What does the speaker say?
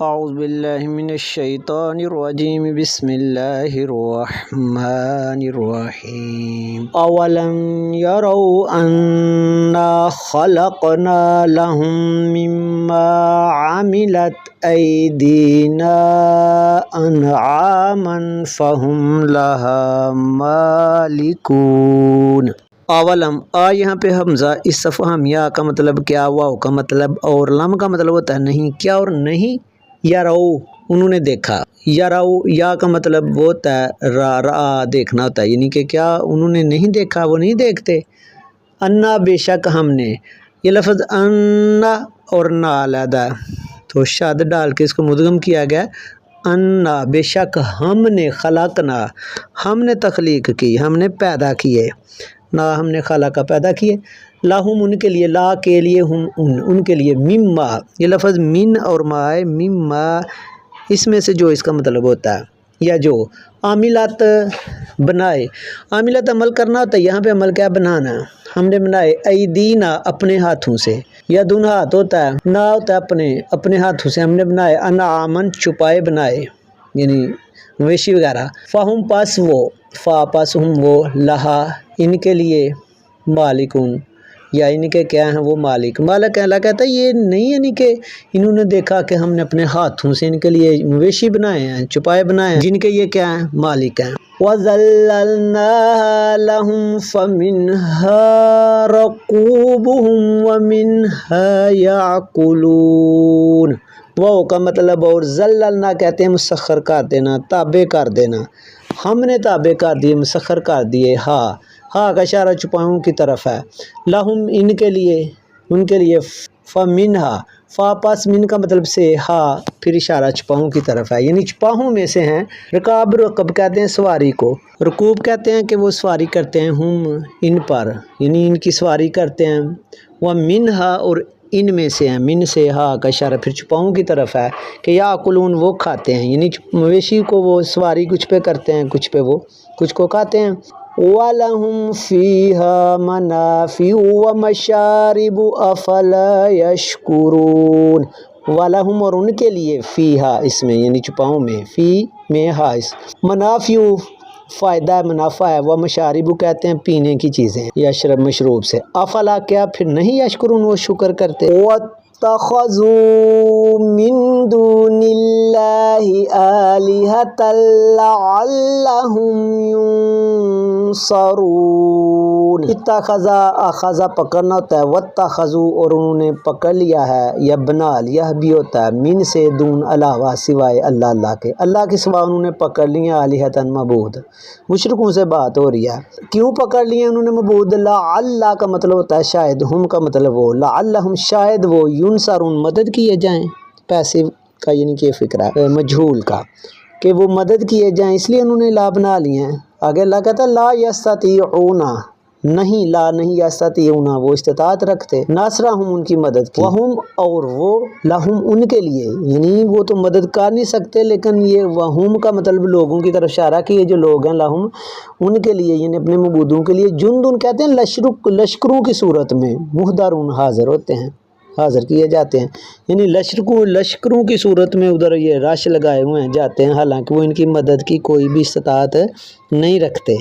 اعوذ باللہ من الشیطان الرجیم بسم اللہ الرحمن الرحیم اولم یروا انا خلقنا لهم مما عملت ایدینا انعاما فهم لها مالکون۔ اولم یہاں پہ حمزہ استفہام یا کا مطلب کیا، واو کا مطلب اور لم کا مطلب ہوتا ہے نہیں، کیا اور نہیں، یارو انہوں نے دیکھا، یارو یا کا مطلب وہ ہوتا ہے را دیکھنا ہوتا ہے، یعنی کہ کیا انہوں نے نہیں دیکھا، وہ نہیں دیکھتے۔ انا بے شک ہم نے، یہ لفظ انا اور نا علیحدہ تو شاد ڈال کے اس کو مدغم کیا گیا، انا بے شک ہم نے، خلقنا ہم نے تخلیق کی، ہم نے پیدا کیے، نہ ہم نے خالقہ پیدا کیے، لاہم ان کے لیے، لا کے لیے، ہم ان کے لیے، مما یہ لفظ من اور ما ہے، مما اس میں سے جو اس کا مطلب ہوتا ہے، یا جو عاملات بنائے، عاملات عمل کرنا ہوتا ہے، یہاں پہ عمل کیا بنانا، ہم نے بنائے، ایدینا اپنے ہاتھوں سے، یا دون ہاتھ ہوتا ہے، نہ ہوتا ہے اپنے ہاتھوں سے ہم نے بنائے، انعامن چھپائے بنائے یعنی مویشی وغیرہ، فہم پاس وہ، فا پاس ہم وہ، لہا ان کے لیے، مالکون یا ان کے کیا ہیں وہ مالک، مالک اللہ کہتا ہے یہ نہیں، یعنی کہ انہوں نے دیکھا کہ ہم نے اپنے ہاتھوں سے ان کے لیے مویشی بنائے ہیں، چھپائے بنائے ہیں، جن کے یہ کیا ہیں مالک ہیں۔ وَذَلَّلْنَاهَا لَهُمْ فَمِنْهَا رَكُوبُهُمْ وَمِنْهَا يَأْكُلُونَ۔ وہ کا مطلب، اور ذللنا کہتے ہیں مسخر کر دینا، تابع کر دینا، ہم نے تابع کر دیے، مسخر کر دیے، ہاں کا اشارہ چھپاہوں کی طرف ہے، لہم ان کے لیے، ان کے لیے، فمنہا فا پاس من کا مطلب سے ہا پھر اشارہ چھپاہوں کی طرف ہے، یعنی چھپاہوں میں سے ہیں، رکاب رکب کہتے ہیں سواری کو، رکوب کہتے ہیں کہ وہ سواری کرتے ہیں، ہم ان پر یعنی ان کی سواری کرتے ہیں، وہ منہا اور ان میں سے ہیں، من سے ہا کا اشارہ پھر چھپاؤں کی طرف ہے کہ یا کلون وہ کھاتے ہیں، یعنی مویشی کو وہ سواری کچھ پہ کرتے ہیں، کچھ پہ وہ کچھ کو کھاتے ہیں۔ وَلَهُمْ فِيهَا مَنَافِعُ وَمَشَارِبُ أَفَلَا يَشْكُرُونَ۔ وَلَهُمْ اور ان کے لیے، فیہا اس میں یعنی چھپاؤں میں، فی میں ہا اس، منافع فائدہ ہے، منافع ہے، وہ مشارب کہتے ہیں پینے کی چیزیں یا مشروب سے، افلا کیا پھر نہیں یشکرون وہ شکر کرتے۔ وَاتَّخَذُوا مِن دُونِ اللَّهِ آلِهَةً لَعَلَّهُمْ يُنصَرُونَ۔ اتخذا اخذا پکڑنا ہوتا ہے، واتخذوا اور انہوں نے پکڑ لیا ہے یا بنا لیا بھی ہوتا ہے، من سے دون علاوہ سوائے اللہ کے، اللہ کے سوا انہوں نے پکڑ لیا آلہتاً معبود، مشرکوں سے بات ہو رہی ہے، کیوں پکڑ لیے انہوں نے معبود، لعل کا مطلب ہوتا ہے شاید، ہم کا مطلب وہ، لعلہم شاید وہ، ینصرون مدد کیے جائیں، پیسے کا یعنی کہ فکر ہے مجہول کا کہ وہ مدد کیے جائیں، اس لیے انہوں نے لا بنا لیے ہیں۔ آگے اللہ کہتا ہے لا یستطیعون، نہیں، لا نہیں یستطیعون وہ استطاعت رکھتے، ناصرہم ان کی مدد کی، وہم اور وہ، لہم ان کے لیے، یعنی وہ تو مدد کر نہیں سکتے، لیکن یہ وہم کا مطلب لوگوں کی طرف اشارہ کہ یہ جو لوگ ہیں، لہم ان کے لیے یعنی اپنے معبودوں کے لیے، جندن کہتے ہیں لشکروں کی صورت میں، محضرون حاضر ہوتے ہیں، حاضر کیے جاتے ہیں، یعنی لشکروں کی صورت میں ادھر یہ رش لگائے ہوئے ہیں جاتے ہیں، حالانکہ وہ ان کی مدد کی کوئی بھی استطاعت نہیں رکھتے۔